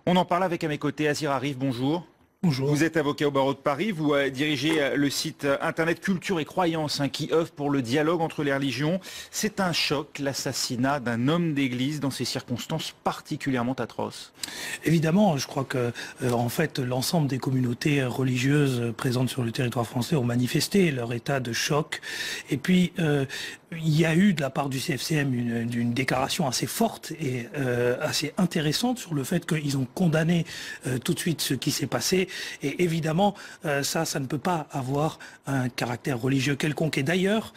On en parle avec à mes côtés Azir Arif, bonjour. Bonjour. Vous êtes avocat au barreau de Paris, vous dirigez le site internet Culture et Croyances qui œuvre pour le dialogue entre les religions. C'est un choc, l'assassinat d'un homme d'église dans ces circonstances particulièrement atroces. Évidemment, je crois que en fait, l'ensemble des communautés religieuses présentes sur le territoire français ont manifesté leur état de choc. Et puis, il y a eu de la part du CFCM une déclaration assez forte et assez intéressante sur le fait qu'ils ont condamné tout de suite ce qui s'est passé. Et évidemment, ça ne peut pas avoir un caractère religieux quelconque. Et d'ailleurs,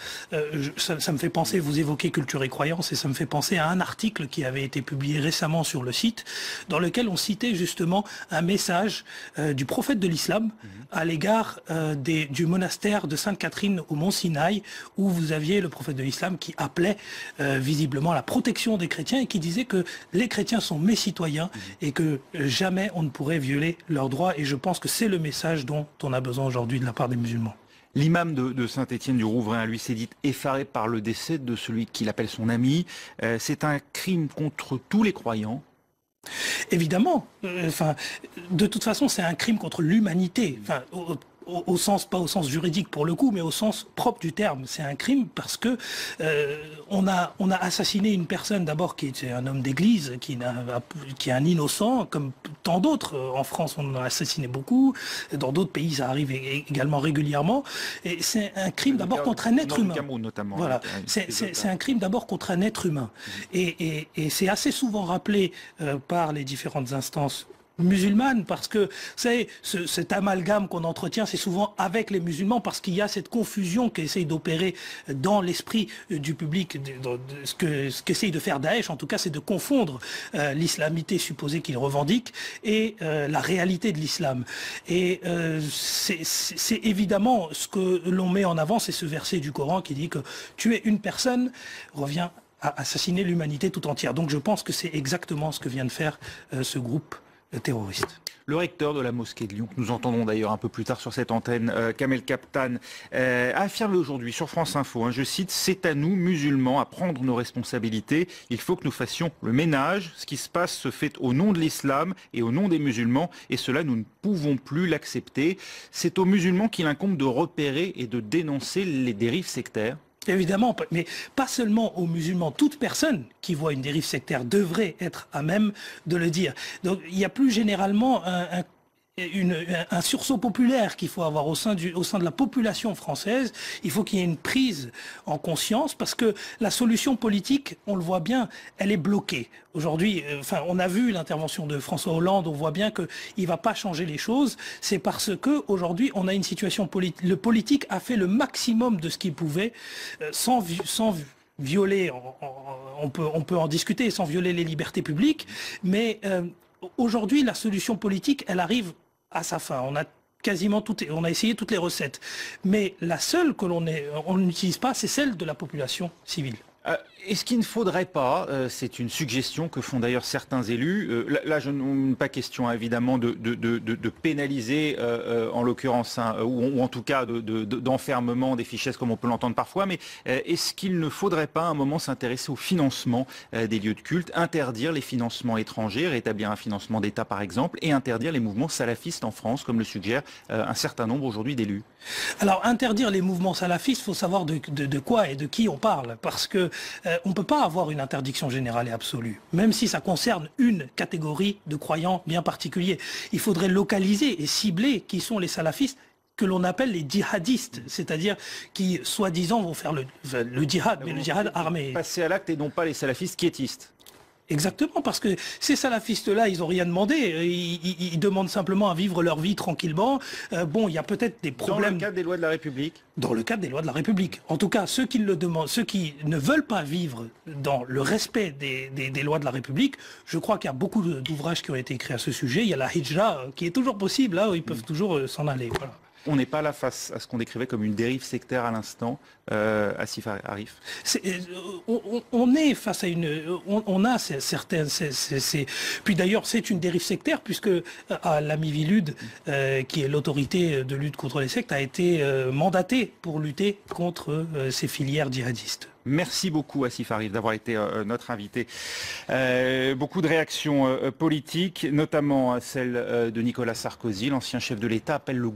ça me fait penser, vous évoquez Culture et Croyances, et ça me fait penser à un article qui avait été publié récemment sur le site, dans lequel on citait justement un message du prophète de l'islam à l'égard du monastère de Sainte-Catherine au Mont Sinaï, où vous aviez le prophète de l'islam qui appelait visiblement à la protection des chrétiens et qui disait que les chrétiens sont mes citoyens et que jamais on ne pourrait violer leurs droits. Et je pense que c'est le message dont on a besoin aujourd'hui de la part des musulmans. L'imam de Saint-Étienne-du-Rouvray, lui, s'est dit effaré par le décès de celui qu'il appelle son ami. C'est un crime contre tous les croyants. Évidemment, de toute façon, c'est un crime contre l'humanité. Au sens, pas au sens juridique pour le coup, mais au sens propre du terme. C'est un crime parce que on a assassiné une personne d'abord qui était un homme d'église, qui est un innocent, comme tant d'autres. En France, on en a assassiné beaucoup. Dans d'autres pays, ça arrive également régulièrement. Et c'est un crime d'abord contre un être humain. Cameroun notamment. Voilà, c'est un crime d'abord contre un être humain. Et c'est assez souvent rappelé par les différentes instances musulmane, parce que, vous savez, cet amalgame qu'on entretient, c'est souvent avec les musulmans, parce qu'il y a cette confusion qu'essaye d'opérer dans l'esprit du public, ce qu'essaye de faire Daesh, en tout cas, c'est de confondre l'islamité supposée qu'il revendique et la réalité de l'islam. Et c'est évidemment ce que l'on met en avant, c'est ce verset du Coran qui dit que tuer une personne revient à assassiner l'humanité tout entière. Donc je pense que c'est exactement ce que vient de faire ce groupe terroriste. Le recteur de la mosquée de Lyon, que nous entendons d'ailleurs un peu plus tard sur cette antenne, Kamel Kaptan, a affirmé aujourd'hui sur France Info, je cite, « C'est à nous, musulmans, à prendre nos responsabilités. Il faut que nous fassions le ménage. Ce qui se passe se fait au nom de l'islam et au nom des musulmans, et cela, nous ne pouvons plus l'accepter. C'est aux musulmans qu'il incombe de repérer et de dénoncer les dérives sectaires. » Évidemment, mais pas seulement aux musulmans. Toute personne qui voit une dérive sectaire devrait être à même de le dire. Donc il y a plus généralement un sursaut populaire qu'il faut avoir au sein de la population française. Il faut qu'il y ait une prise en conscience, parce que la solution politique, on le voit bien, elle est bloquée. Aujourd'hui, on a vu l'intervention de François Hollande, on voit bien qu'il ne va pas changer les choses. C'est parce que aujourd'hui, on a une situation politique. Le politique a fait le maximum de ce qu'il pouvait, sans violer, on peut en discuter, sans violer les libertés publiques, mais aujourd'hui, la solution politique, elle arrive à sa fin. On a essayé toutes les recettes. Mais la seule que on n'utilise pas, c'est celle de la population civile. Est-ce qu'il ne faudrait pas, c'est une suggestion que font d'ailleurs certains élus, là je n'ai pas question évidemment de pénaliser en l'occurrence, ou en tout cas d'enfermement des fichesses comme on peut l'entendre parfois, mais est-ce qu'il ne faudrait pas à un moment s'intéresser au financement des lieux de culte, interdire les financements étrangers, rétablir un financement d'État par exemple, et interdire les mouvements salafistes en France, comme le suggère un certain nombre aujourd'hui d'élus? Alors interdire les mouvements salafistes, il faut savoir de quoi et de qui on parle, parce que on ne peut pas avoir une interdiction générale et absolue, même si ça concerne une catégorie de croyants bien particuliers. Il faudrait localiser et cibler qui sont les salafistes que l'on appelle les djihadistes, c'est-à-dire qui, soi-disant, vont faire le djihad, mais le djihad armé. Passer à l'acte et non pas les salafistes quiétistes. Exactement, parce que ces salafistes-là, ils n'ont rien demandé. Ils demandent simplement à vivre leur vie tranquillement. Bon, il y a peut-être des problèmes... Dans le cadre des lois de la République? Dans le cadre des lois de la République. En tout cas, ceux qui le demandent, ceux qui ne veulent pas vivre dans le respect des lois de la République, je crois qu'il y a beaucoup d'ouvrages qui ont été écrits à ce sujet. Il y a la hijra qui est toujours possible, là où ils peuvent toujours s'en aller. Voilà. On n'est pas là face à ce qu'on décrivait comme une dérive sectaire à l'instant, Asif Arif. On est face à on a certaines... Puis d'ailleurs, c'est une dérive sectaire, puisque la Miviludes, qui est l'autorité de lutte contre les sectes, a été mandatée pour lutter contre ces filières djihadistes. Merci beaucoup Asif Arif d'avoir été notre invité. Beaucoup de réactions politiques, notamment celle de Nicolas Sarkozy, l'ancien chef de l'État, appelle le